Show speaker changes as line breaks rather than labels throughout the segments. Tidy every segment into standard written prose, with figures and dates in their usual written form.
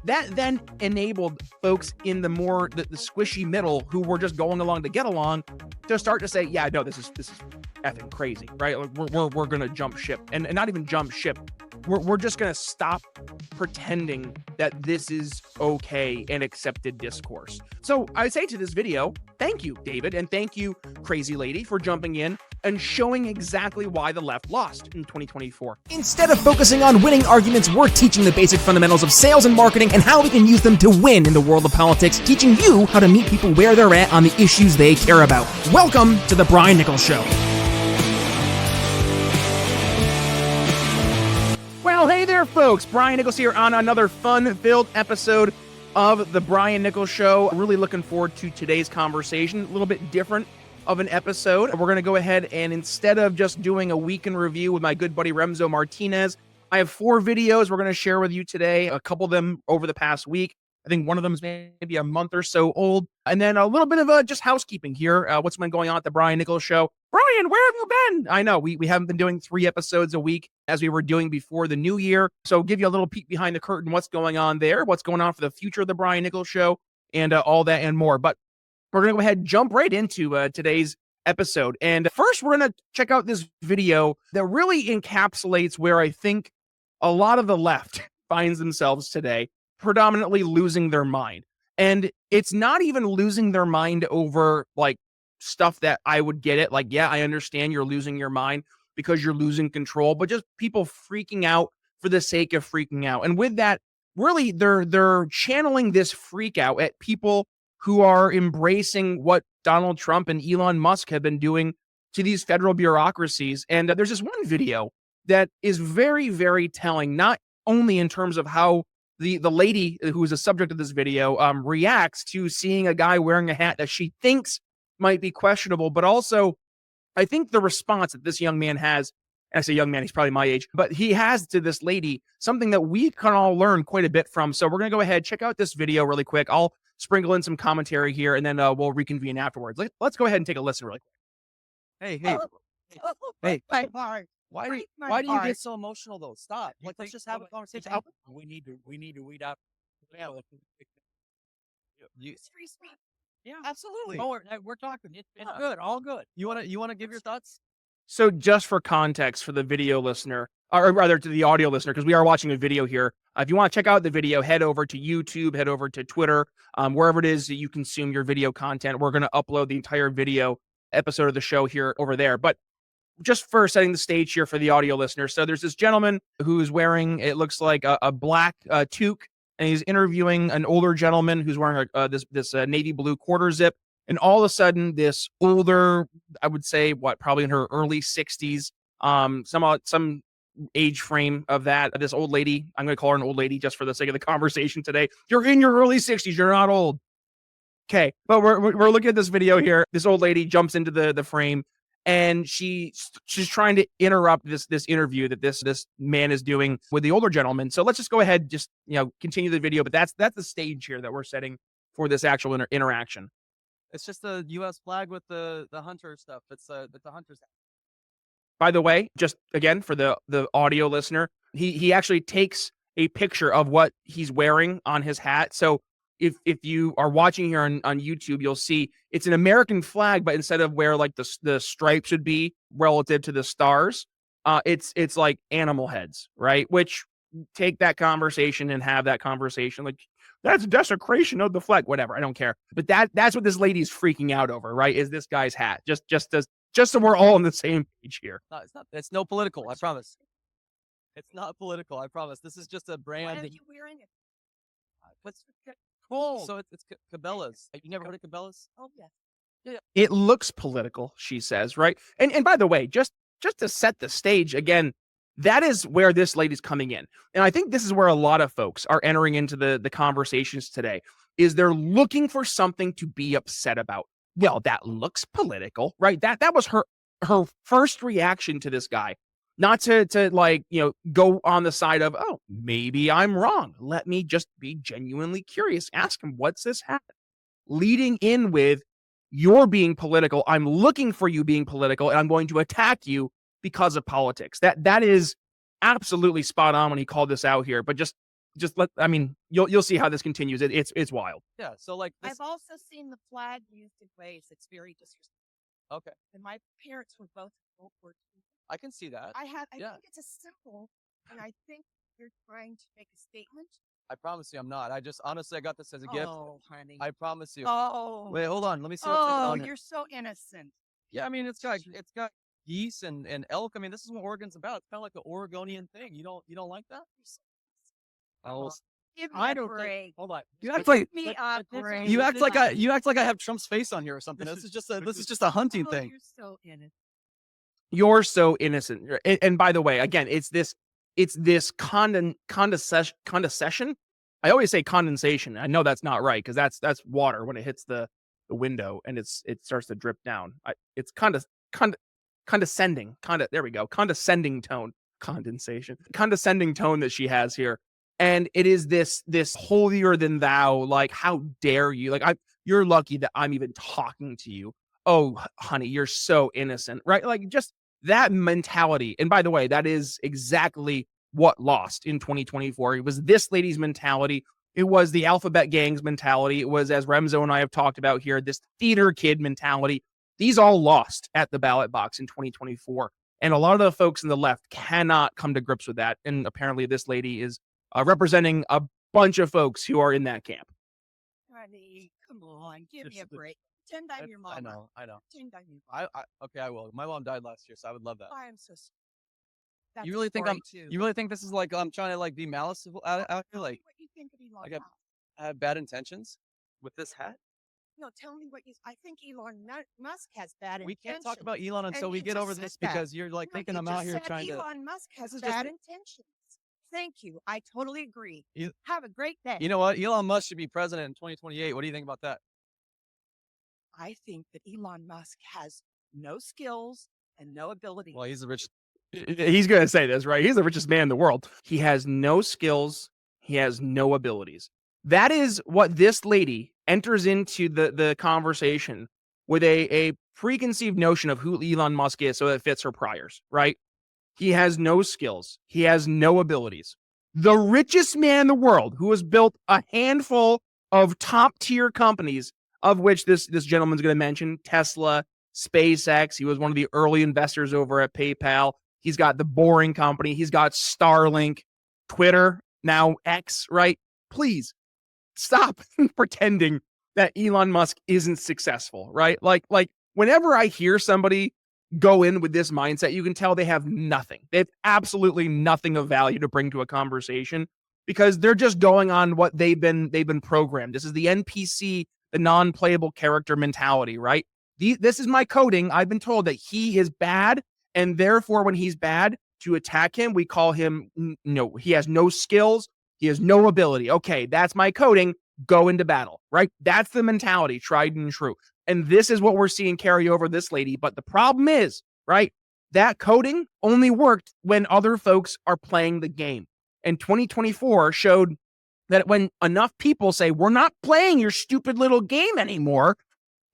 That then enabled folks in the more the squishy middle who were just going along to get along to start to say, yeah, no, this is effing crazy, right? Like, we're gonna jump ship, and not even jump ship. We're just gonna stop pretending that this is okay and accepted discourse. So I say to this video, thank you, David, and thank you, Crazy Lady, for jumping in and showing exactly why the left lost in 2024.
Instead of focusing on winning arguments, we're teaching the basic fundamentals of sales and marketing and how we can use them to win in the world of politics, teaching you how to meet people where they're at on the issues they care about. Welcome to the Brian Nichols Show.
Well, hey there, folks. Brian Nichols here on another fun-filled episode of the Brian Nichols Show. Really looking forward to today's conversation. A little bit different of an episode. We're going to go ahead and instead of just doing a week in review with my good buddy Remzo Martinez, I have 4 videos we're going to share with you today. A couple of them over the past week. I think one of them is maybe a month or so old. And then a little bit of just housekeeping here. What's been going on at the Brian Nichols Show? Brian, where have you been? I know we haven't been doing 3 episodes a week as we were doing before the new year. So give you a little peek behind the curtain, what's going on there, what's going on for the future of the Brian Nichols Show, and all that and more. But we're going to go ahead and jump right into today's episode. And first, we're going to check out this video that really encapsulates where I think a lot of the left finds themselves today, predominantly losing their mind. And it's not even losing their mind over like stuff that I would get it. Like, yeah, I understand you're losing your mind because you're losing control, but just people freaking out for the sake of freaking out. And with that, really, they're channeling this freak out at people who are embracing what Donald Trump and Elon Musk have been doing to these federal bureaucracies. And there's this one video that is very, very telling, not only in terms of how the lady who is the subject of this video reacts to seeing a guy wearing a hat that she thinks might be questionable, but also I think the response that this young man has, and I say young man, he's probably my age, but he has to this lady, something that we can all learn quite a bit from. So we're going to go ahead, check out this video really quick. I'll sprinkle in some commentary here, and then we'll reconvene afterwards. Let's go ahead and take a listen really quick. Hey. Why do you get so emotional though? Stop. Let's just have a conversation.
We need to weed out. Yeah,
It's
free speech. Yeah,
absolutely.
Oh, we're talking. It's good. All good. You wanna give your thoughts?
So just for context for the video listener, or rather to the audio listener, because we are watching a video here. If you want to check out the video, head over to YouTube, head over to Twitter, wherever it is that you consume your video content. We're going to upload the entire video episode of the show here over there. But just for setting the stage here for the audio listener. So there's this gentleman who's wearing, it looks like a black toque, and he's interviewing an older gentleman who's wearing this navy blue quarter zip. And all of a sudden, this older, I would say, probably in her early 60s, some age frame of that, this old lady, I'm going to call her an old lady just for the sake of the conversation today. You're in your early 60s. You're not old. Okay. But we're looking at this video here. This old lady jumps into the frame, and she's trying to interrupt this interview that this man is doing with the older gentleman. So let's just go ahead, just continue the video. But that's the stage here that we're setting for this actual interaction.
It's just the U.S. flag with the hunter stuff. It's the hunter's.
By the way, just again for the audio listener, he actually takes a picture of what he's wearing on his hat. So if you are watching here on YouTube, you'll see it's an American flag, but instead of where like the stripe should be relative to the stars, it's like animal heads, right? Which take that conversation and have that conversation like, that's desecration of the flag, whatever. I don't care. But that's what this lady's freaking out over, right? Is this guy's hat. Just so we're all on the same page here.
No, it's not. It's no political. I promise. It's not political. I promise. This is just a brand. Why are you wearing it? What's cool? So it's Cabela's. You never heard of Cabela's? Oh yeah.
It looks political, she says, right? And by the way, just to set the stage again, that is where this lady's coming in. And I think this is where a lot of folks are entering into the conversations today, is they're looking for something to be upset about. Well, that looks political, right? That was her first reaction to this guy. Not to go on the side of, oh, maybe I'm wrong. Let me just be genuinely curious. Ask him, what's this happen? Leading in with, you're being political. I'm looking for you being political, and I'm going to attack you because of politics. That is absolutely spot on when he called this out here. But just I mean, you'll see how this continues. It's wild.
Yeah. So like this,
I've also seen the flag used in ways that's very disrespectful.
okay,
And my parents were both World War II.
I can see that.
I
Yeah.
think it's a symbol, and I think you're trying to make a statement.
I promise you I'm not. I just honestly I got this as a gift.
Oh, honey.
I promise you.
Oh.
Wait, hold on. Let me see what's
Oh,
on it.
you're so innocent.
Yeah, I mean it's got geese and elk. I mean, this is what Oregon's about. It's kind of like an Oregonian thing. You don't like that? Oh,
Give me
I
a
don't
break.
think. Hold on. You act like
Give me a break.
you act like I have Trump's face on here or something. This is just a hunting
Oh,
thing.
you're so innocent.
You're so innocent. And by the way, again, it's this condensation. I always say condensation. I know that's not right because that's water when it hits the window and it starts to drip down. It's condescending. There we go. Condescending tone. Condensation. Condescending tone that she has here. And it is this holier than thou, like, how dare you? Like, you're lucky that I'm even talking to you. Oh, honey, you're so innocent, right? Like, just that mentality. And by the way, that is exactly what lost in 2024. It was this lady's mentality. It was the alphabet gang's mentality. It was, as Remzo and I have talked about here, this theater kid mentality. These all lost at the ballot box in 2024. And a lot of the folks in the left cannot come to grips with that. And apparently this lady is representing a bunch of folks who are in that camp.
Honey, come on. Give me a break. Pretend I'm your mom.
I know.
Pretend I'm your mom.
Okay, I will. My mom died last year, so I would love that.
I am so sorry.
You really think you really think this is like I'm trying to like be malice out here? Like
what you think of Elon
I got-
Musk.
I have bad intentions with this hat?
No, tell me what you. I think Elon Musk has bad intentions.
We can't talk about Elon until
And
we
you
get
just
over
said
this
that.
because you're like
No,
thinking
you
I'm
just
out here
said
trying to.
Elon Musk has
This is just-
bad intentions. Thank you. I totally agree.
You-
Have a great day.
You know what? Elon Musk should be president in 2028. What do you think about that?
I think that Elon Musk has no skills and no ability.
Well, he's the richest.
He's going to say this, right? He's the richest man in the world. He has no skills. He has no abilities. That is what this lady enters into the conversation with a preconceived notion of who Elon Musk is so that it fits her priors, right? He has no skills. He has no abilities. The richest man in the world who has built a handful of top tier companies, of which this gentleman's going to mention, Tesla, SpaceX. He was one of the early investors over at PayPal. He's got the Boring Company. He's got Starlink, Twitter, now X, right? Please stop pretending that Elon Musk isn't successful, right? Like whenever I hear somebody go in with this mindset, you can tell they have nothing. They have absolutely nothing of value to bring to a conversation because they're just going on what they've been programmed. This is the NPC, the non-playable character mentality, right? This is my coding. I've been told that he is bad, and therefore when he's bad, to attack him, we call him, he has no skills, he has no ability. Okay, that's my coding. Go into battle, right? That's the mentality, tried and true. And this is what we're seeing carry over this lady. But the problem is, right, that coding only worked when other folks are playing the game. And 2024 showed that when enough people say, we're not playing your stupid little game anymore,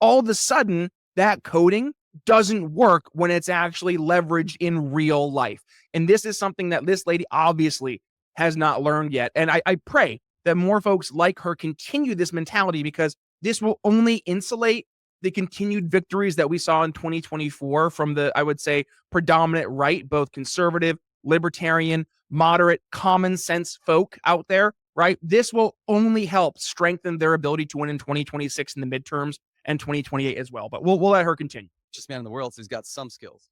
all of a sudden that coding doesn't work when it's actually leveraged in real life. And this is something that this lady obviously has not learned yet. And I pray that more folks like her continue this mentality because this will only insulate the continued victories that we saw in 2024 from the, I would say, predominant right, both conservative, libertarian, moderate, common sense folk out there, right? This will only help strengthen their ability to win in 2026 in the midterms and 2028 as well. But we'll let her continue.
Richest man in the world, so he's got some skills.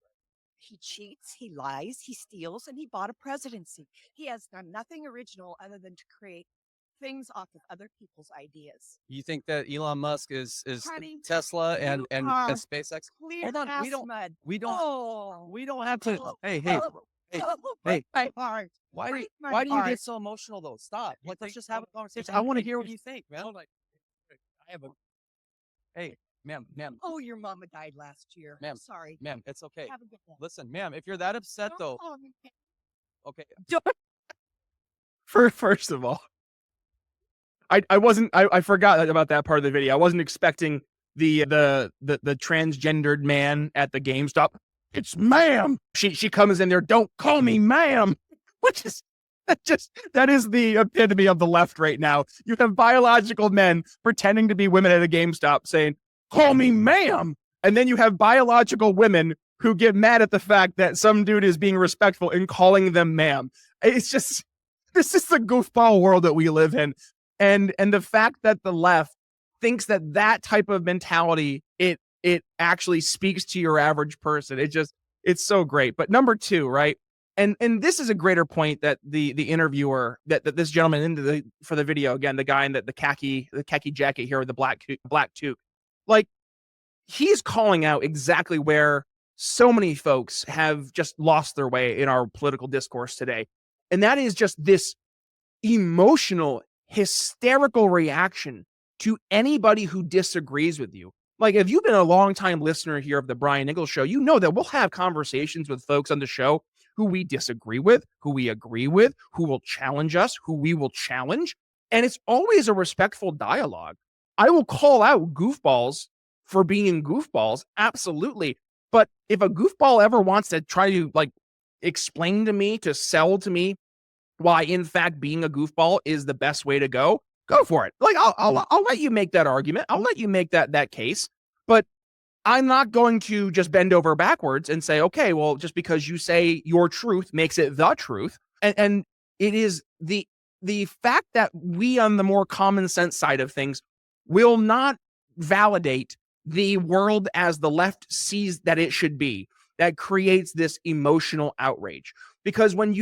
He cheats, he lies, he steals, and he bought a presidency. He has done nothing original other than to create things off of other people's ideas.
You think that Elon Musk is
Honey,
Tesla and
are
SpaceX?
Clear
Hold on,
as
we don't-
mud.
We don't
Oh,
we don't have to.
Oh,
Hey,
oh,
hey,
oh,
hey.
my heart.
why do
break my
why do you
heart.
get so emotional though? Stop. Like let's just have a conversation.
I
I want to
think
hear what
there's-
you think, man. I have a. Hey, ma'am,
Oh, your mama died last year.
Ma'am,
Sorry.
ma'am, it's okay.
Have a good one.
Listen, ma'am, if you're that upset
Don't
though,
call me ma'am.
okay.
First of all, I forgot about that part of the video. I wasn't expecting the transgendered man at the GameStop. It's ma'am. She comes in there, don't call me ma'am. Which is That is the epitome of the left right now. You have biological men pretending to be women at a GameStop saying, "Call me ma'am." And then you have biological women who get mad at the fact that some dude is being respectful and calling them ma'am. It's just, this is the goofball world that we live in. And the fact that the left thinks that that type of mentality, it actually speaks to your average person. It's so great. But number two, right? And this is a greater point that the interviewer, that this gentleman for the video, again, the guy in the khaki jacket here with the black toque, like, he's calling out exactly where so many folks have just lost their way in our political discourse today. And that is just this emotional, hysterical reaction to anybody who disagrees with you. Like, if you've been a long-time listener here of the Brian Nichols Show, you know that we'll have conversations with folks on the show who we disagree with, who we agree with, who will challenge us, who we will challenge. And it's always a respectful dialogue. I will call out goofballs for being goofballs, absolutely. But if a goofball ever wants to try to, like, explain to me, to sell to me why, in fact, being a goofball is the best way to go for it. Like, I'll let you make that argument. I'll let you make that case. But I'm not going to just bend over backwards and say, okay, well, just because you say your truth makes it the truth. And it is the fact that we, on the more common sense side of things, will not validate the world as the left sees that it should be, that creates this emotional outrage. Because when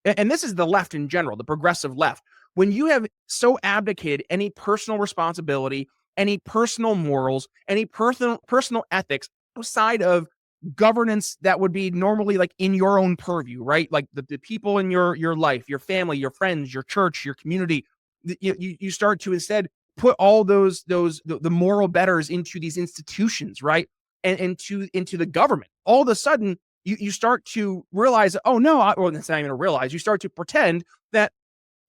and this is the left in general, the progressive left, when you have so abdicated any personal responsibility, any personal morals, any personal ethics outside of governance that would be normally, like, in your own purview, right? Like the people in your life, your family, your friends, your church, your community, you start to instead put all the moral betters into these institutions, right? And into the government. All of a sudden, you start to realize, oh no, or it's not even realize, you start to pretend that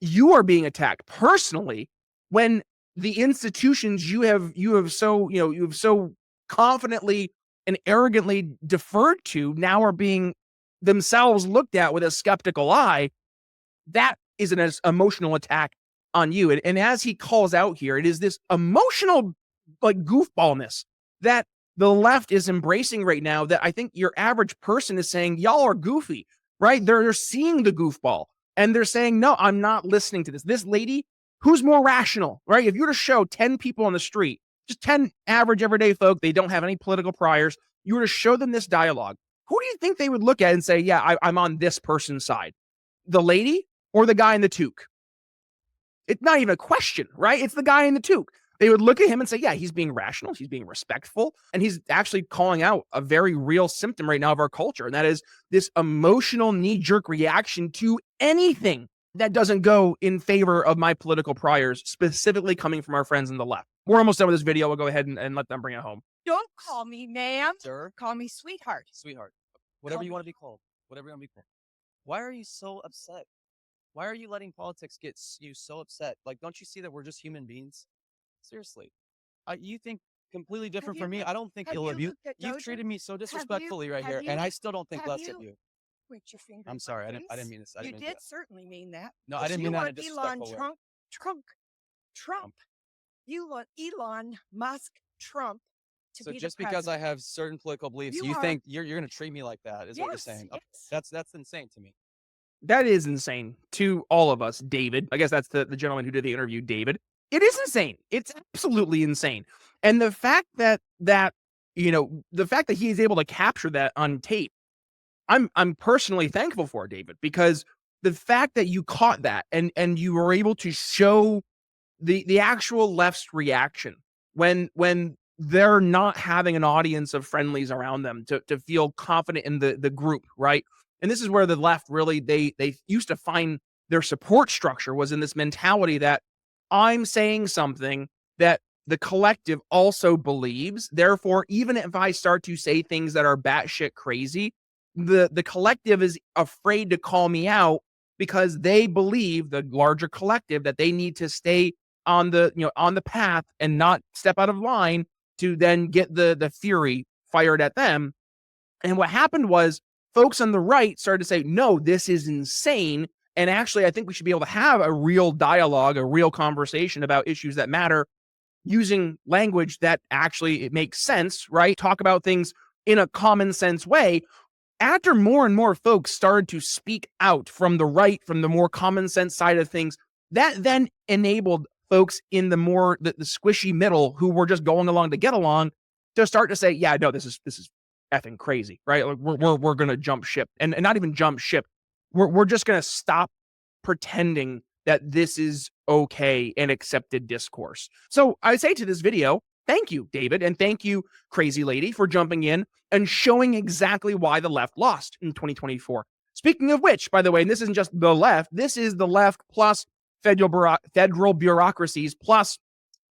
you are being attacked personally when the institutions you have so confidently and arrogantly deferred to now are being themselves looked at with a skeptical eye. That is an emotional attack on you. And as he calls out here, it is this emotional, like, goofballness that the left is embracing right now, that I think your average person is saying, y'all are goofy, right? They're seeing the goofball and they're saying, no, I'm not listening to this. This lady, who's more rational, right? If you were to show 10 people on the street, just 10 average everyday folk, they don't have any political priors, you were to show them this dialogue, who do you think they would look at and say, yeah, I'm on this person's side? The lady or the guy in the toque? It's not even a question, right? It's the guy in the toque. They would look at him and say, yeah, he's being rational, he's being respectful, and he's actually calling out a very real symptom right now of our culture, and that is this emotional knee-jerk reaction to anything that doesn't go in favor of my political priors, specifically coming from our friends on the left. We're almost done with this video. We'll go ahead and let them bring it home.
Don't call me ma'am.
Sir?
Call me sweetheart.
Sweetheart. Whatever you want to be called. Whatever you want to be called. Why are you so upset? Why are you letting politics get you so upset? Like, don't you see that we're just human beings? Seriously. You think completely different from me. I don't think ill of you. You've treated me so disrespectfully right here, and I still don't think less of you.
Point your finger.
I'm sorry. I didn't mean this.
You did certainly mean that.
No, I didn't mean that in a disrespectful way.
Trump. You want Elon Musk Trump to be
just
the
because I
president.
have certain political beliefs, you think you're going to treat me like that, is what you're saying.
Yes.
That's insane to me.
That is insane to all of us, David. I guess that's the gentleman who did the interview, David. It is insane. It's absolutely insane. And the fact that he is able to capture that on tape, I'm personally thankful for, David, because the fact that you caught that and you were able to show the actual left's reaction when they're not having an audience of friendlies around them to feel confident in the group, right? And this is where the left really, they used to find their support structure, was in this mentality that I'm saying something that the collective also believes. Therefore, even if I start to say things that are batshit crazy, the collective is afraid to call me out because they believe, the larger collective, that they need to stay on the path and not step out of line to then get the fury fired at them. And what happened was folks on the right started to say, no, this is insane. And actually, I think we should be able to have a real dialogue, a real conversation about issues that matter using language that actually it makes sense, right? Talk about things in a common sense way. After more and more folks started to speak out from the right, from the more common sense side of things, that then enabled folks in the more the squishy middle who were just going along to get along to start to say, yeah, no, this is effing crazy, right? Like we're gonna jump ship, and not even jump ship. We're just gonna stop pretending that this is okay and accepted discourse. So I say to this video, thank you, David, and thank you, Crazy Lady, for jumping in and showing exactly why the left lost in 2024. Speaking of which, by the way, and this isn't just the left, this is the left plus federal bureaucracies plus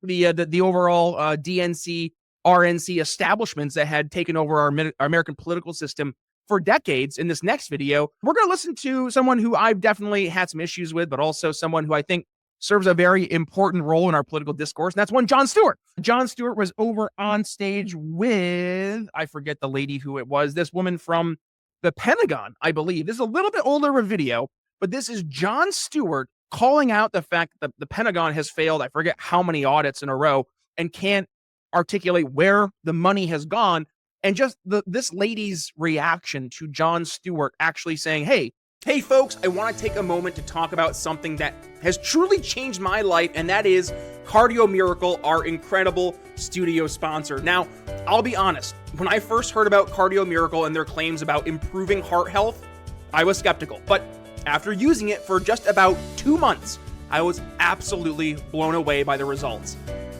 the overall DNC, RNC establishments that had taken over our American political system for decades. In this next video, we're going to listen to someone who I've definitely had some issues with, but also someone who I think serves a very important role in our political discourse. And that's one, Jon Stewart. Jon Stewart was over on stage with, I forget the lady who it was, this woman from the Pentagon, I believe. This is a little bit older of a video, but this is Jon Stewart calling out the fact that the Pentagon has failed, I forget how many audits in a row, and can't articulate where the money has gone. And just this lady's reaction to Jon Stewart actually saying, hey, folks, I want to take a moment to talk about something that has truly changed my life, and that is Cardio Miracle, our incredible studio sponsor. Now, I'll be honest, when I first heard about Cardio Miracle and their claims about improving heart health, I was skeptical. But after using it for just about 2 months, I was absolutely blown away by the results.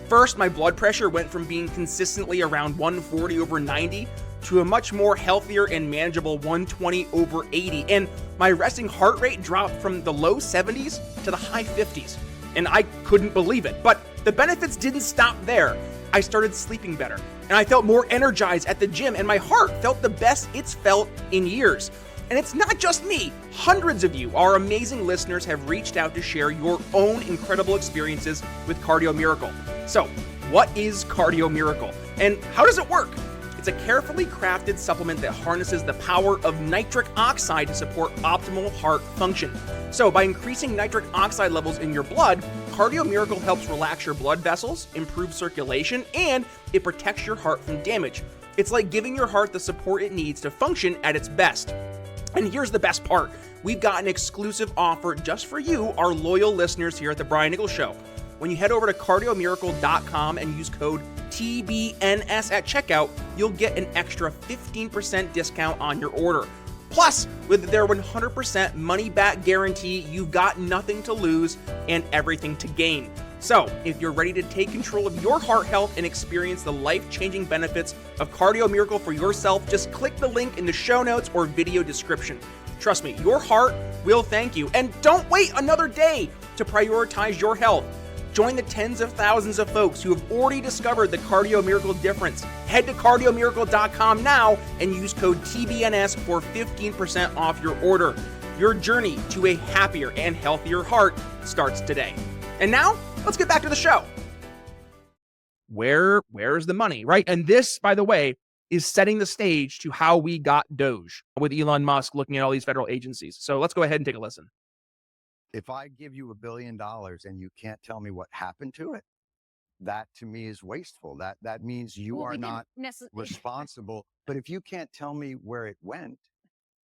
First, my blood pressure went from being consistently around 140/90 to a much more healthier and manageable 120/80. And my resting heart rate dropped from the low 70s to the high 50s. And I couldn't believe it. But the benefits didn't stop there. I started sleeping better, and I felt more energized at the gym, and my heart felt the best it's felt in years. And it's not just me. Hundreds of you, our amazing listeners, have reached out to share your own incredible experiences with Cardio Miracle. So, what is Cardio Miracle, and how does it work? It's a carefully crafted supplement that harnesses the power of nitric oxide to support optimal heart function. So, by increasing nitric oxide levels in your blood, Cardio Miracle helps relax your blood vessels, improve circulation, and it protects your heart from damage. It's like giving your heart the support it needs to function at its best. And here's the best part. We've got an exclusive offer just for you, our loyal listeners here at the Brian Nichols Show. When you head over to cardiomiracle.com and use code TBNS at checkout, you'll get an extra 15% discount on your order. Plus, with their 100% money-back guarantee, you've got nothing to lose and everything to gain. So, if you're ready to take control of your heart health and experience the life-changing benefits of Cardio Miracle for yourself, just click the link in the show notes or video description. Trust me, your heart will thank you. And don't wait another day to prioritize your health. Join the tens of thousands of folks who have already discovered the Cardio Miracle difference. Head to cardiomiracle.com now and use code TBNS for 15% off your order. Your journey to a happier and healthier heart starts today. And now, let's get back to the show. Where's the money, right? And this, by the way, is setting the stage to how we got Doge with Elon Musk looking at all these federal agencies. So let's go ahead and take a listen.
If I give you $1 billion and you can't tell me what happened to it, that to me is wasteful. That means you are not responsible. But if you can't tell me where it went,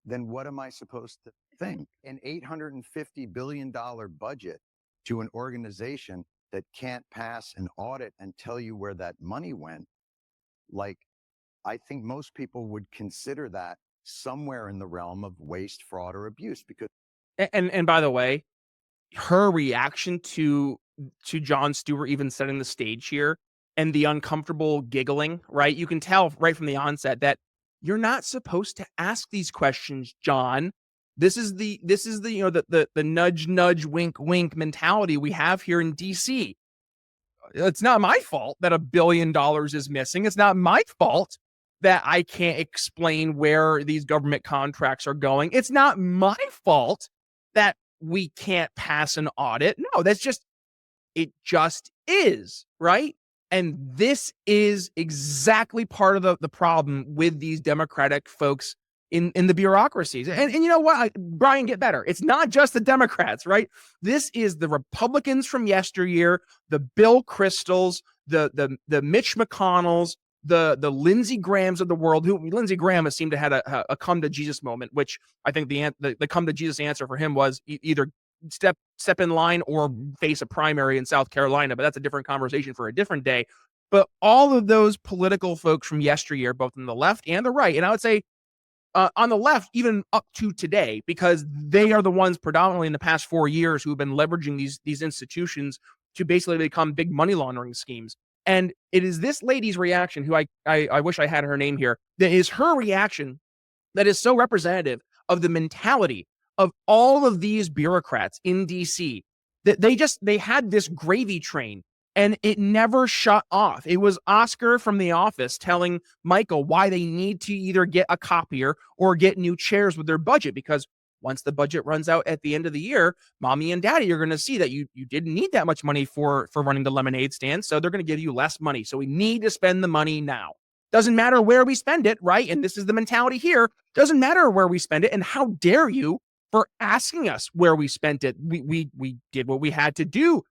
then what am I supposed to think? An $850 billion budget to an organization that can't pass an audit and tell you where that money went, like, I think most people would consider that somewhere in the realm of waste, fraud, or abuse. Because
and by the way, her reaction to Jon Stewart even setting the stage here and the uncomfortable giggling, right? You can tell right from the onset that you're not supposed to ask these questions, John. This is the the nudge wink wink mentality we have here in DC. It's not my fault that $1 billion is missing. It's not my fault that I can't explain where these government contracts are going. It's not my fault that we can't pass an audit. No, it just is, right? And this is exactly part of the problem with these Democratic folks in the bureaucracies. And you know what, Brian, get better. It's not just the Democrats, right? This is the Republicans from yesteryear, the Bill Kristols, the Mitch McConnells, the Lindsey Grahams of the world, who Lindsey Graham has seemed to have a come to Jesus moment, which I think the come to Jesus answer for him was either step in line or face a primary in South Carolina, but that's a different conversation for a different day. But all of those political folks from yesteryear, both on the left and the right, and I would say on the left, even up to today, because they are the ones predominantly in the past 4 years who have been leveraging these institutions to basically become big money laundering schemes. And it is this lady's reaction, who I wish I had her name here, that is her reaction that is so representative of the mentality of all of these bureaucrats in DC, that they had this gravy train and it never shut off. It was Oscar from The Office telling Michael why they need to either get a copier or get new chairs with their budget, because once the budget runs out at the end of the year, mommy and daddy are going to see that you didn't need that much money for running the lemonade stand, so they're going to give you less money. So we need to spend the money now. Doesn't matter where we spend it, right? And this is the mentality here. Doesn't matter where we spend it, and how dare you for asking us where we spent it. We did what we had to do,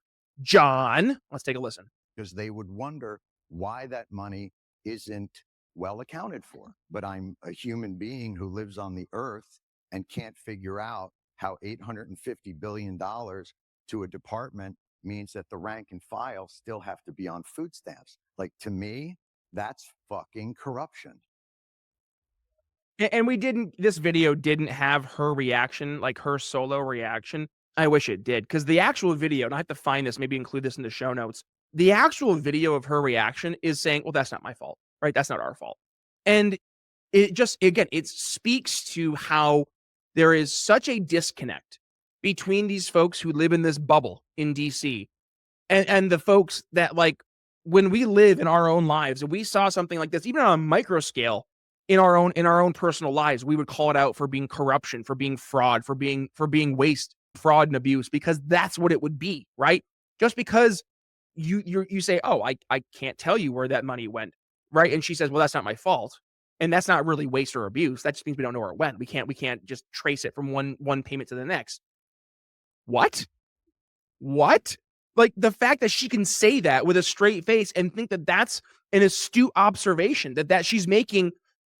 John. Let's take a listen.
Because they would wonder why that money isn't well accounted for. But I'm a human being who lives on the earth and can't figure out how $850 billion to a department means that the rank and file still have to be on food stamps. Like, to me, that's fucking corruption.
And this video didn't have her reaction, like her solo reaction. I wish it did, because the actual video, and I have to find this, maybe include this in the show notes. The actual video of her reaction is saying, well, that's not my fault, right? That's not our fault. And it just, again, it speaks to how there is such a disconnect between these folks who live in this bubble in DC and the folks that, like, when we live in our own lives and we saw something like this, even on a micro scale in our own personal lives, we would call it out for being corruption, for being fraud, for being waste, fraud, and abuse, because that's what it would be, right? Just because you say, oh, I can't tell you where that money went, right? And she says, well, that's not my fault. And that's not really waste or abuse. That just means we don't know where it went. We can't just trace it from one payment to the next. What? Like, the fact that she can say that with a straight face and think that that's an astute observation, that she's making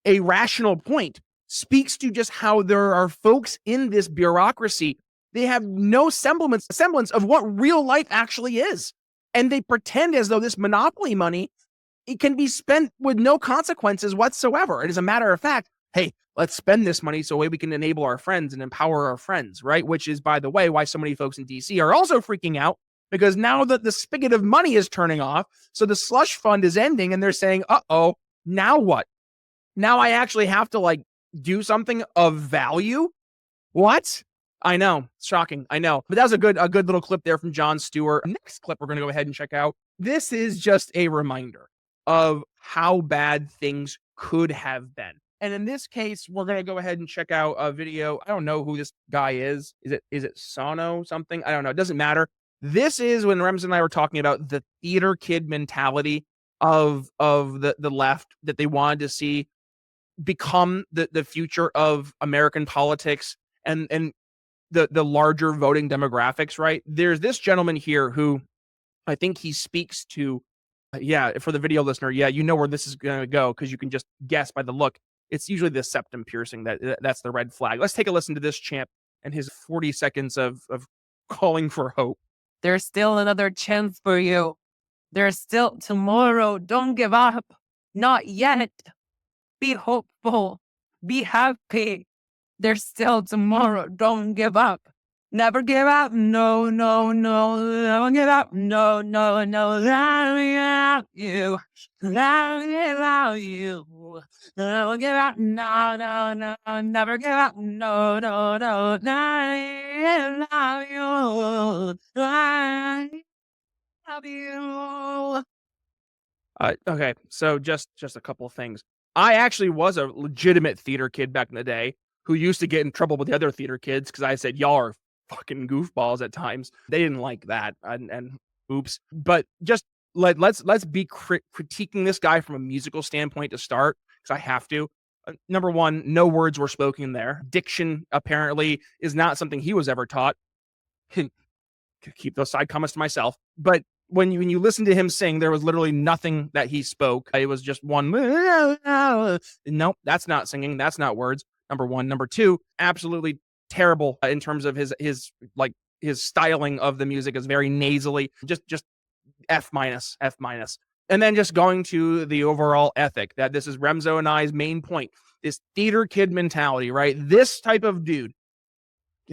a rational point, speaks to just how there are folks in this bureaucracy. They have no semblance of what real life actually is. And they pretend as though this monopoly money, it can be spent with no consequences whatsoever. And as a matter of fact, hey, let's spend this money so we can enable our friends and empower our friends, right? Which is, by the way, why so many folks in DC are also freaking out, because now that the spigot of money is turning off, so the slush fund is ending, and they're saying, uh-oh, now what? Now I actually have to, like, do something of value? What? I know. It's shocking. I know. But that was a good little clip there from Jon Stewart. Next clip we're going to go ahead and check out. This is just a reminder of how bad things could have been. And in this case, we're going to go ahead and check out a video. I don't know who this guy is. Is it Sono something? I don't know. It doesn't matter. This is when Rems and I were talking about the theater kid mentality of the left, that they wanted to see become the future of American politics and the larger voting demographics, right? There's this gentleman here who I think he speaks to, for the video listener, you know where this is going to go, because you can just guess by the look. It's usually the septum piercing that's the red flag. Let's take a listen to this champ and his 40 seconds of calling for hope.
There's still another chance for you. There's still tomorrow. Don't give up. Not yet. Be hopeful. Be happy. There's still tomorrow. Don't give up. Never give up. No, no, no. Never give up. No, no, no. Let me out you. Let me allow you. Never give up. No, no, no. Never give up. No, no, no. Let me allow you. I love you.
Okay, so just a couple of things. I actually was a legitimate theater kid back in the day who used to get in trouble with the other theater kids because I said, y'all are fucking goofballs at times. They didn't like that, and oops. But just let's be critiquing this guy from a musical standpoint to start, because I have to. Number one, no words were spoken there. Diction apparently is not something he was ever taught. Keep those side comments to myself. But when you listen to him sing, there was literally nothing that he spoke. It was just one. Nope, that's not singing. That's not words. Number one. Number two, absolutely terrible in terms of his styling of the music is very nasally. Just F minus. And then just going to the overall ethic, that this is Remzo and I's main point, this theater kid mentality, right? This type of dude.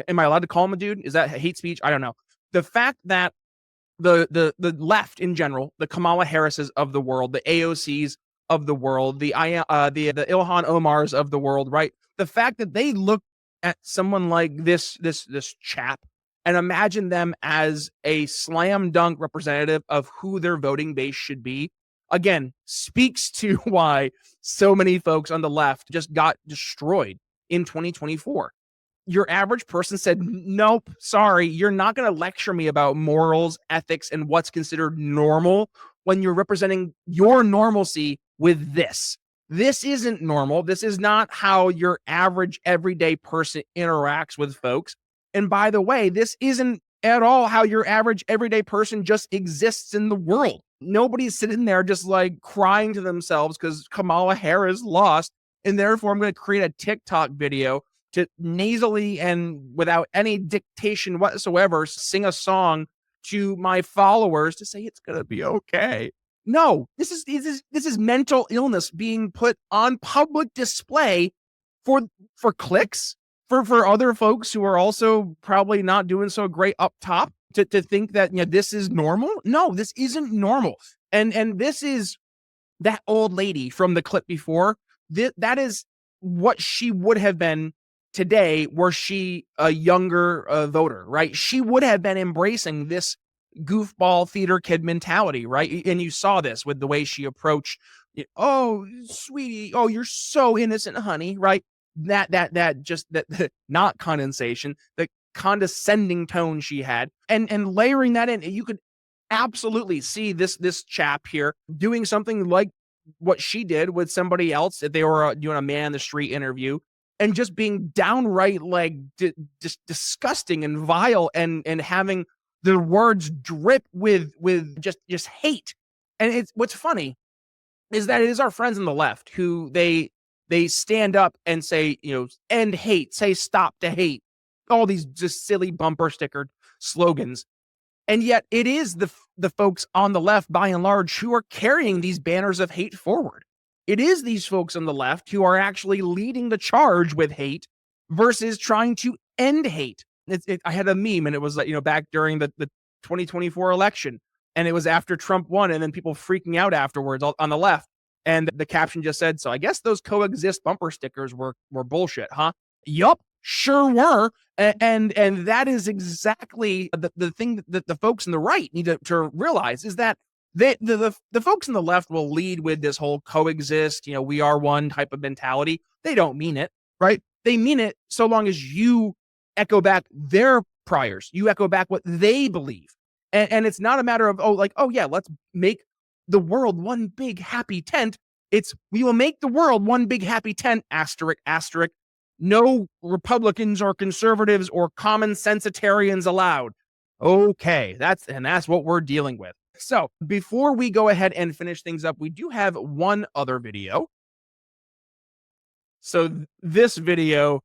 Am I allowed to call him a dude? Is that hate speech? I don't know. The fact that the left in general, the Kamala Harrises of the world, the AOCs of the world, the Ilhan Omars of the world, right? The fact that they look at someone like this chap and imagine them as a slam dunk representative of who their voting base should be, again, speaks to why so many folks on the left just got destroyed in 2024. Your average person said, nope, sorry, you're not going to lecture me about morals, ethics, and what's considered normal when you're representing your normalcy with this. This isn't normal. This is not how your average everyday person interacts with folks. And by the way, this isn't at all how your average everyday person just exists in the world. Nobody's sitting there just like crying to themselves because Kamala Harris lost, and therefore I'm going to create a TikTok video to nasally and without any dictation whatsoever sing a song to my followers to say it's going to be okay. No, this is mental illness being put on public display for clicks, for other folks who are also probably not doing so great up top to think that this is normal. No, this isn't normal. And this is that old lady from the clip before. That is what she would have been today were she a younger voter, right? She would have been embracing this goofball theater kid mentality, right? And you saw this with the way she approached, oh, sweetie, oh, you're so innocent, honey, right? That not condensation, the condescending tone she had, and layering that in, you could absolutely see this chap here doing something like what she did with somebody else if they were doing a man in the street interview, and just being downright like just disgusting and vile, and having the words drip with just hate. And it's what's funny is that it is our friends on the left who they stand up and say, end hate, say stop to hate, all these just silly bumper sticker slogans. And yet it is the folks on the left, by and large, who are carrying these banners of hate forward. It is these folks on the left who are actually leading the charge with hate versus trying to end hate. I had a meme, and it was back during the 2024 election, and it was after Trump won, and then people freaking out afterwards on the left. And the caption just said, so I guess those coexist bumper stickers were bullshit, huh? Yup, sure were. And that is exactly the thing that the folks on the right need to realize, is that the folks on the left will lead with this whole coexist, we are one type of mentality. They don't mean it, right? They mean it so long as you echo back their priors. You echo back what they believe. And it's not a matter of, let's make the world one big happy tent. It's, we will make the world one big happy tent, asterisk, asterisk. No Republicans or conservatives or common sensitarians allowed. Okay, that's what we're dealing with. So before we go ahead and finish things up, we do have one other video. So this video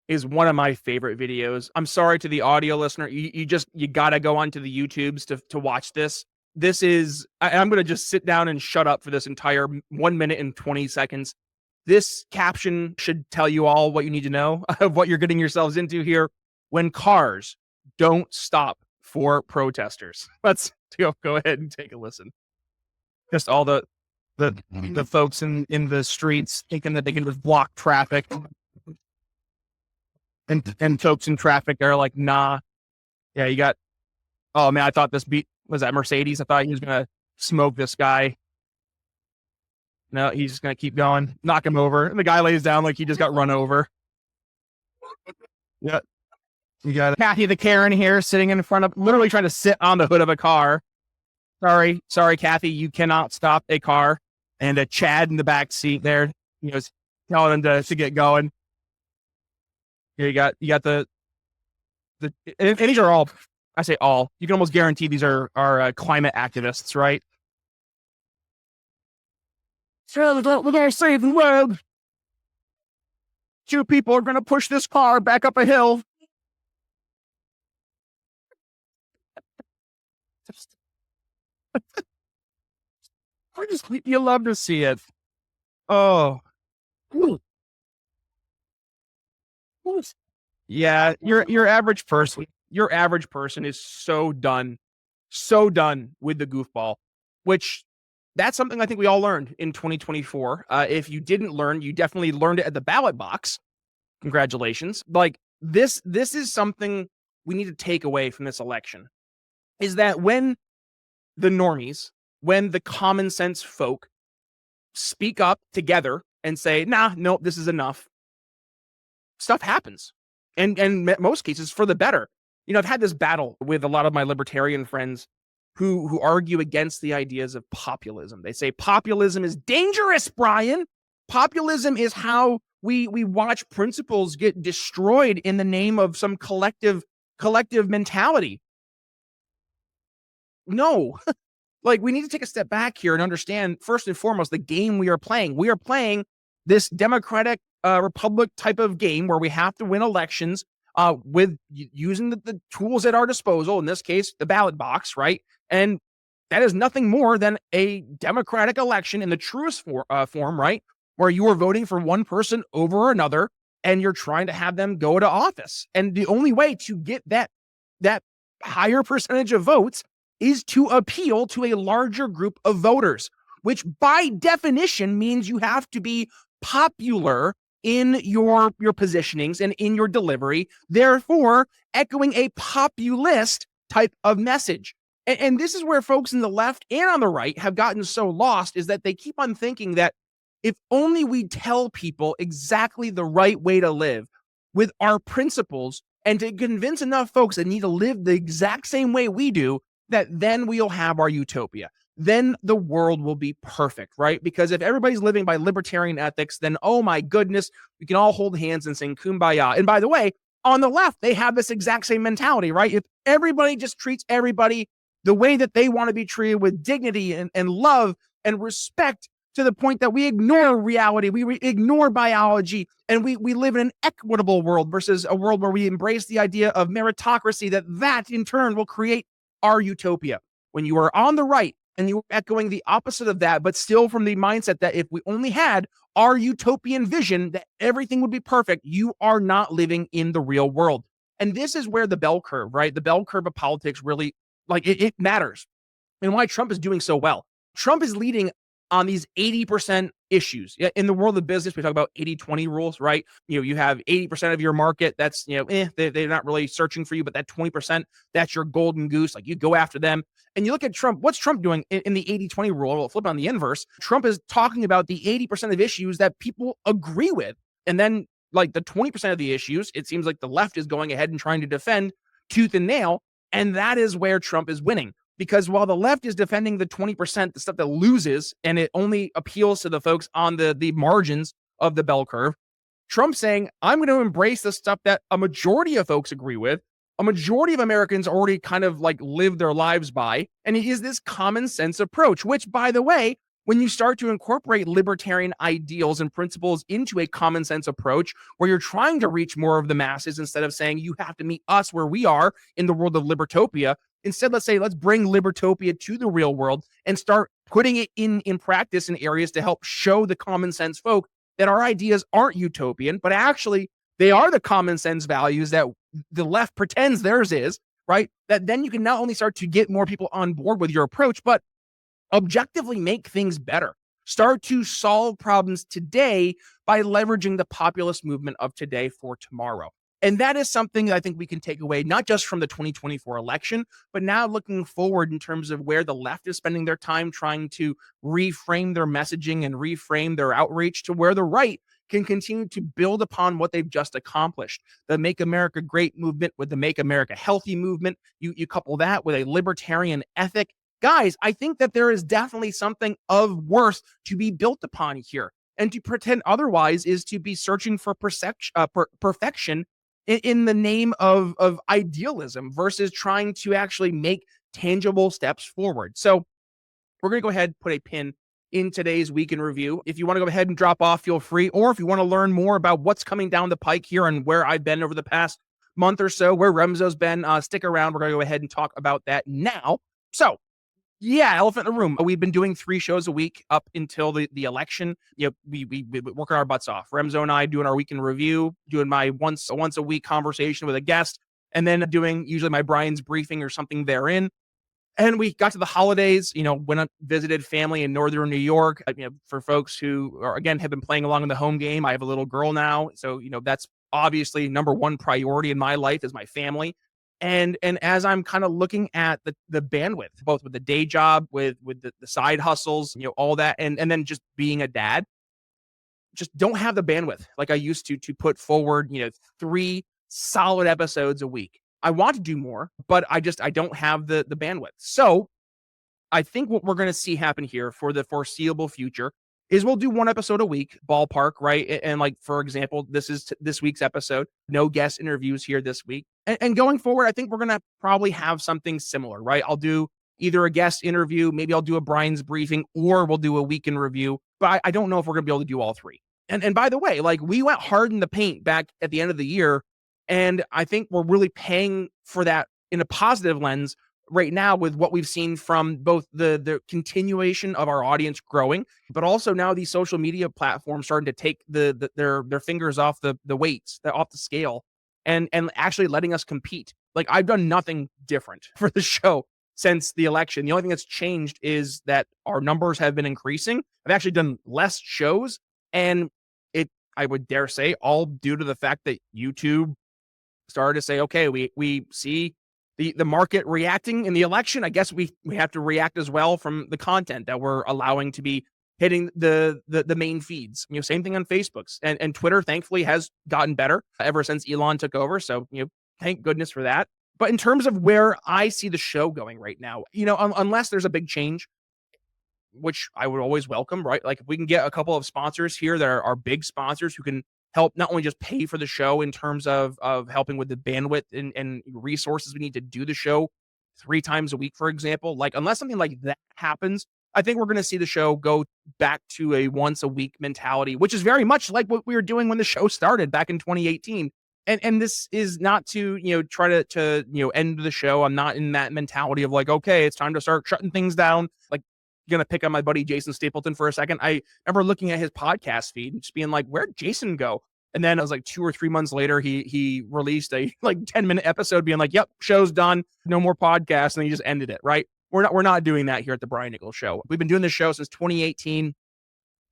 is one of my favorite videos. I'm sorry to the audio listener. You gotta go onto the YouTubes to watch this. This is, I'm going to just sit down and shut up for this entire 1 minute and 20 seconds. This caption should tell you all what you need to know of what you're getting yourselves into here. When cars don't stop for protesters. Let's go ahead and take a listen. Just all the folks in the streets thinking that they can just block traffic. And folks in traffic are like, nah. Yeah, you got, oh man, I thought this was that Mercedes? I thought he was going to smoke this guy. No, he's just going to keep going, knock him over. And the guy lays down like he just got run over. Yeah. You got Kathy the Karen here sitting in front of, literally trying to sit on the hood of a car. Sorry, Kathy, you cannot stop a car. And a Chad in the back seat there, telling them to get going. Here you got the and these are all, I say all, you can almost guarantee these are climate activists, right? So we're going to save the world. 2 people are going to push this car back up a hill. You love to see it. Oh. Yeah, your average person is so done with the goofball, which that's something I think we all learned in 2024. If you didn't learn, you definitely learned it at the ballot box. Congratulations. Like this is something we need to take away from this election, is that when the normies, when the common sense folk speak up together and say, nah, nope, this is enough, stuff happens. And in most cases for the better. You know, I've had this battle with a lot of my libertarian friends who argue against the ideas of populism. They say populism is dangerous, Brian. Populism is how we watch principles get destroyed in the name of some collective mentality. No. Like, we need to take a step back here and understand, first and foremost, the game we are playing. We are playing this democratic republic type of game where we have to win elections with using the tools at our disposal, in this case, the ballot box, right? And that is nothing more than a democratic election in the truest form, right? Where you are voting for one person over another and you're trying to have them go to office. And the only way to get that higher percentage of votes is to appeal to a larger group of voters, which by definition means you have to be popular in your positionings and in your delivery, therefore echoing a populist type of message. And this is where folks in the left and on the right have gotten so lost, is that they keep on thinking that if only we tell people exactly the right way to live with our principles and to convince enough folks that need to live the exact same way we do, that then we'll have our utopia. Then the world will be perfect, right? Because if everybody's living by libertarian ethics, then, oh my goodness, we can all hold hands and sing kumbaya. And by the way, on the left, they have this exact same mentality, right? If everybody just treats everybody the way that they want to be treated, with dignity and love and respect, to the point that we ignore reality, we ignore biology, and we live in an equitable world versus a world where we embrace the idea of meritocracy, that in turn will create our utopia. When you are on the right and you're echoing the opposite of that, but still from the mindset that if we only had our utopian vision, that everything would be perfect, you are not living in the real world. And this is where the bell curve, right? The bell curve of politics really, like, it matters. And why Trump is doing so well. Trump is leading on these 80% issues. In the world of business, we talk about 80-20 rules, right? You know, you have 80% of your market that's, they're not really searching for you, but that 20%, that's your golden goose. Like, you go after them. And you look at Trump, what's Trump doing in the 80-20 rule? We'll flip on the inverse. Trump is talking about the 80% of issues that people agree with. And then, like, the 20% of the issues, it seems like the left is going ahead and trying to defend tooth and nail. And that is where Trump is winning. Because while the left is defending the 20%, the stuff that loses, and it only appeals to the folks on the margins of the bell curve, Trump's saying, I'm going to embrace the stuff that a majority of folks agree with, a majority of Americans already kind of like live their lives by, and it is this common sense approach, which, by the way, when you start to incorporate libertarian ideals and principles into a common sense approach where you're trying to reach more of the masses instead of saying you have to meet us where we are in the world of libertopia, instead, let's bring libertopia to the real world and start putting it in practice in areas to help show the common sense folk that our ideas aren't utopian, but actually they are the common sense values that the left pretends theirs is, right? That then you can not only start to get more people on board with your approach, but objectively make things better. Start to solve problems today by leveraging the populist movement of today for tomorrow. And that is something that I think we can take away, not just from the 2024 election, but now looking forward in terms of where the left is spending their time trying to reframe their messaging and reframe their outreach, to where the right can continue to build upon what they've just accomplished. The Make America Great movement with the Make America Healthy movement, you couple that with a libertarian ethic. Guys, I think that there is definitely something of worth to be built upon here. And to pretend otherwise is to be searching for perfection in the name of idealism versus trying to actually make tangible steps forward. So we're going to go ahead and put a pin in today's week in review. If you want to go ahead and drop off, feel free. Or if you want to learn more about what's coming down the pike here and where I've been over the past month or so, where Remzo's been, stick around. We're going to go ahead and talk about that now. So yeah, elephant in the room. We've been doing 3 shows a week up until the election. You know, we working our butts off. Remzo and I doing our week in review, doing my once a week conversation with a guest, and then doing usually my Brian's briefing or something therein. And we got to the holidays, went and visited family in northern New York. For folks who are, again, have been playing along in the home game, I have a little girl now. So, that's obviously number one priority in my life is my family. And as I'm kind of looking at the bandwidth, both with the day job, with the side hustles, all that, and then just being a dad, just don't have the bandwidth like I used to put forward, 3 solid episodes a week. I want to do more, but I don't have the bandwidth. So I think what we're going to see happen here for the foreseeable future is we'll do 1 episode a week, ballpark, right? And like, for example, this is this week's episode, no guest interviews here this week. And going forward, I think we're going to probably have something similar, right? I'll do either a guest interview, maybe I'll do a Brian's briefing, or we'll do a week in review. But I don't know if we're going to be able to do all 3. And by the way, like, we went hard in the paint back at the end of the year. And I think we're really paying for that in a positive lens right now with what we've seen from both the continuation of our audience growing, but also now these social media platforms starting to take their fingers off the weights, off the scale, and actually letting us compete. Like, I've done nothing different for the show since the election. The only thing that's changed is that our numbers have been increasing. I've actually done less shows, and I would dare say, all due to the fact that YouTube started to say, okay, we see the market reacting in the election. I guess we have to react as well from the content that we're allowing to be hitting the main feeds. Same thing on Facebook's and Twitter, thankfully, has gotten better ever since Elon took over. So, thank goodness for that. But in terms of where I see the show going right now, unless there's a big change, which I would always welcome, right? Like, if we can get a couple of sponsors here that are big sponsors who can help not only just pay for the show in terms of helping with the bandwidth and resources we need to do the show 3 times a week, for example, like, unless something like that happens, I think we're going to see the show go back to a once a week mentality, which is very much like what we were doing when the show started back in 2018. And this is not to, try to end the show. I'm not in that mentality of like, okay, it's time to start shutting things down. Like, gonna pick on my buddy Jason Stapleton for a second. I remember looking at his podcast feed and just being like, where'd Jason go? And then it was like 2 or 3 months later, he released a 10-minute episode being like, yep, show's done, no more podcasts, and he just ended it, right? We're not doing that here at the Brian Nichols Show. We've been doing this show since 2018.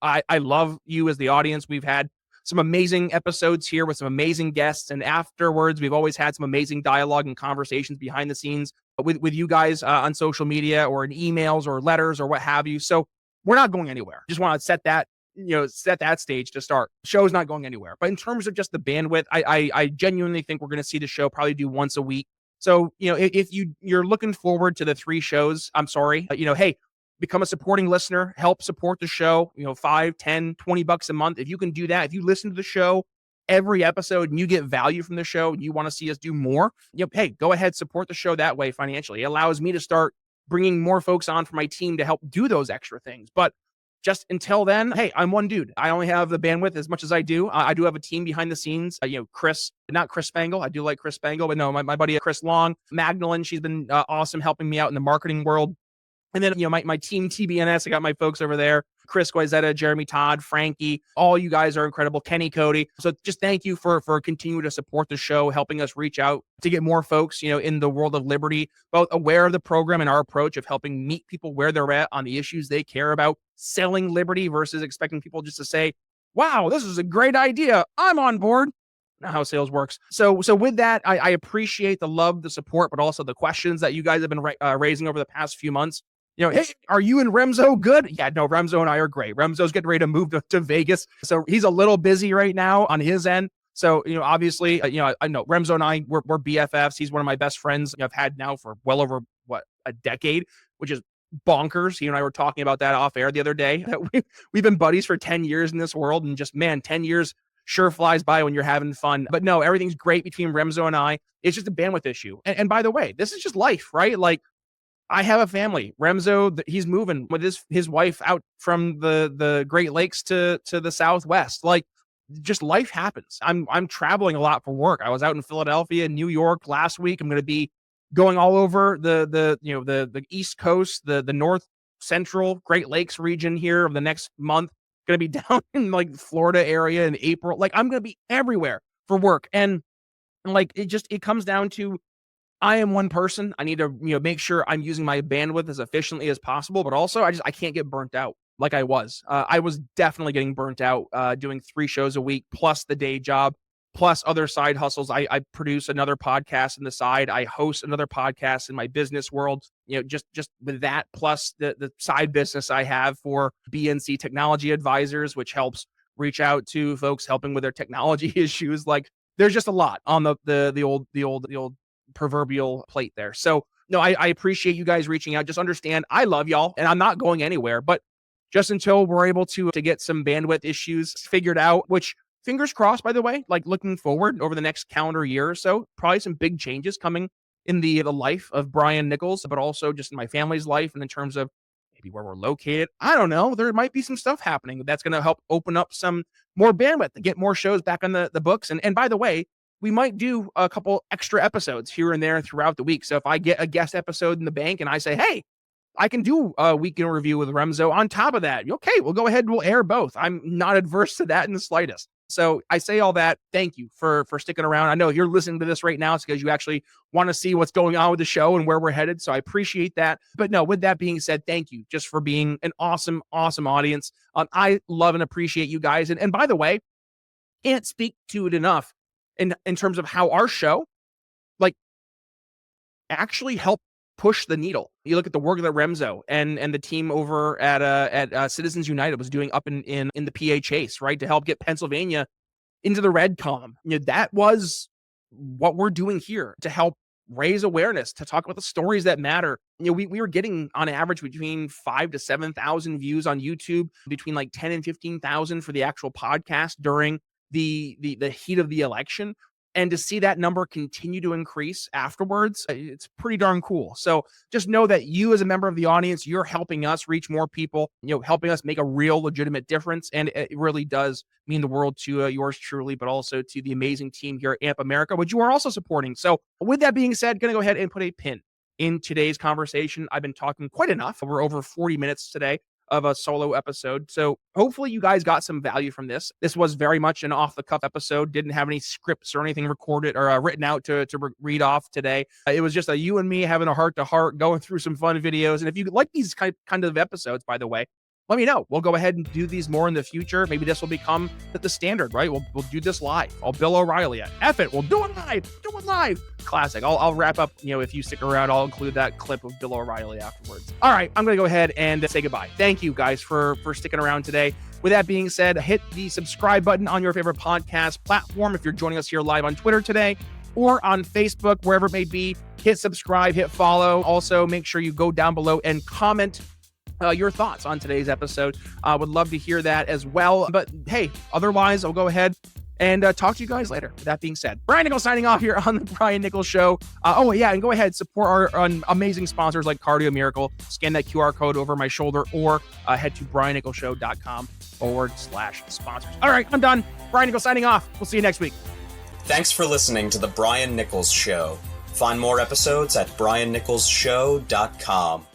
I love you as the audience. We've had some amazing episodes here with some amazing guests, and afterwards, we've always had some amazing dialogue and conversations behind the scenes with you guys on social media or in emails or letters or what have you. So we're not going anywhere. Just want to set that stage to start. Show's not going anywhere. But in terms of just the bandwidth, I genuinely think we're going to see the show probably do once a week. So, if you're looking forward to the 3 shows, I'm sorry, hey, become a supporting listener, help support the show, $5, $10, $20 a month. If you can do that, if you listen to the show every episode and you get value from the show and you want to see us do more, hey, go ahead, support the show that way financially. It allows me to start bringing more folks on for my team to help do those extra things. But just until then, hey, I'm one dude. I only have the bandwidth as much as I do. I do have a team behind the scenes. Chris, not Chris Spangle. I do like Chris Spangle, but no, my buddy Chris Long, Magdalene, she's been awesome helping me out in the marketing world. And then, my team, TBNS, I got my folks over there, Chris Guizetta, Jeremy Todd, Frankie, all you guys are incredible, Kenny Cody. So just thank you for continuing to support the show, helping us reach out to get more folks, in the world of liberty, both aware of the program and our approach of helping meet people where they're at on the issues they care about, selling liberty versus expecting people just to say, wow, this is a great idea, I'm on board. Not how sales works. So with that, I appreciate the love, the support, but also the questions that you guys have been raising over the past few months. Hey, are you and Remzo good? Yeah, no, Remzo and I are great. Remzo's getting ready to move to Vegas. So he's a little busy right now on his end. So, obviously, I know Remzo and I, we're BFFs. He's one of my best friends I've had now for well over, a decade, which is bonkers. He and I were talking about that off air the other day. That we've been buddies for 10 years in this world, and just, man, 10 years sure flies by when you're having fun. But no, everything's great between Remzo and I. It's just a bandwidth issue. And by the way, this is just life, right? Like, I have a family. Remzo, he's moving with his wife out from the Great Lakes to the Southwest. Like, just life happens. I'm traveling a lot for work. I was out in Philadelphia, New York last week. I'm going to be going all over the East Coast, the North Central Great Lakes region here of the next month. Going to be down in like Florida area in April. Like, I'm going to be everywhere for work. And like, it comes down to, I am one person. I need to, make sure I'm using my bandwidth as efficiently as possible, but also I can't get burnt out like I was. I was definitely getting burnt out doing 3 shows a week, plus the day job, plus other side hustles. I produce another podcast on the side. I host another podcast in my business world, just with that, plus the side business I have for BNC Technology Advisors, which helps reach out to folks helping with their technology issues. Like, there's just a lot on the old proverbial plate there. So no, I appreciate you guys reaching out. Just understand, I love y'all and I'm not going anywhere, but just until we're able to get some bandwidth issues figured out, which, fingers crossed, by the way, like, looking forward over the next calendar year or so, probably some big changes coming in the life of Brian Nichols, but also just in my family's life and in terms of maybe where we're located. I don't know. There might be some stuff happening that's going to help open up some more bandwidth to get more shows back on the books. And by the way, we might do a couple extra episodes here and there throughout the week. So if I get a guest episode in the bank and I say, hey, I can do a weekend review with Remzo on top of that, okay, we'll go ahead and we'll air both. I'm not adverse to that in the slightest. So I say all that. Thank you for sticking around. I know if you're listening to this right now, it's because you actually want to see what's going on with the show and where we're headed. So I appreciate that. But no, with that being said, thank you just for being an awesome, awesome audience. I love and appreciate you guys. And by the way, can't speak to it enough in terms of how our show, like, actually helped push the needle. You look at the work that Remzo and the team over at Citizens United was doing up in the PA Chase, right, to help get Pennsylvania into the red column. That was what we're doing here to help raise awareness, to talk about the stories that matter. We were getting on average between 5,000 to 7,000 views on YouTube, between like 10 and 15,000 for the actual podcast during the heat of the election. And to see that number continue to increase afterwards, it's pretty darn cool. So just know that you, as a member of the audience, you're helping us reach more people, helping us make a real legitimate difference. And it really does mean the world to yours truly, but also to the amazing team here at AMP America, which you are also supporting. So with that being said, going to go ahead and put a pin in today's conversation. I've been talking quite enough. We're over 40 minutes today of a solo episode. So hopefully you guys got some value from this. This was very much an off the cuff episode. Didn't have any scripts or anything recorded or written out to read off today. It was just a you and me having a heart to heart, going through some fun videos. And if you like these kind of episodes, by the way, let me know. We'll go ahead and do these more in the future. Maybe this will become the standard, right? We'll do this live. I'll Bill O'Reilly it. F it. We'll do it live. Do it live. Classic. I'll wrap up. If you stick around, I'll include that clip of Bill O'Reilly afterwards. All right. I'm going to go ahead and say goodbye. Thank you guys for sticking around today. With that being said, hit the subscribe button on your favorite podcast platform. If you're joining us here live on Twitter today or on Facebook, wherever it may be, hit subscribe, hit follow. Also, make sure you go down below and comment your thoughts on today's episode. I would love to hear that as well. But hey, otherwise, I'll go ahead and talk to you guys later. With that being said, Brian Nichols signing off here on the Brian Nichols Show. And go ahead, support our amazing sponsors like Cardio Miracle. Scan that QR code over my shoulder or head to briannicholsshow.com/sponsors. All right, I'm done. Brian Nichols signing off. We'll see you next week.
Thanks for listening to the Brian Nichols Show. Find more episodes at briannicholsshow.com.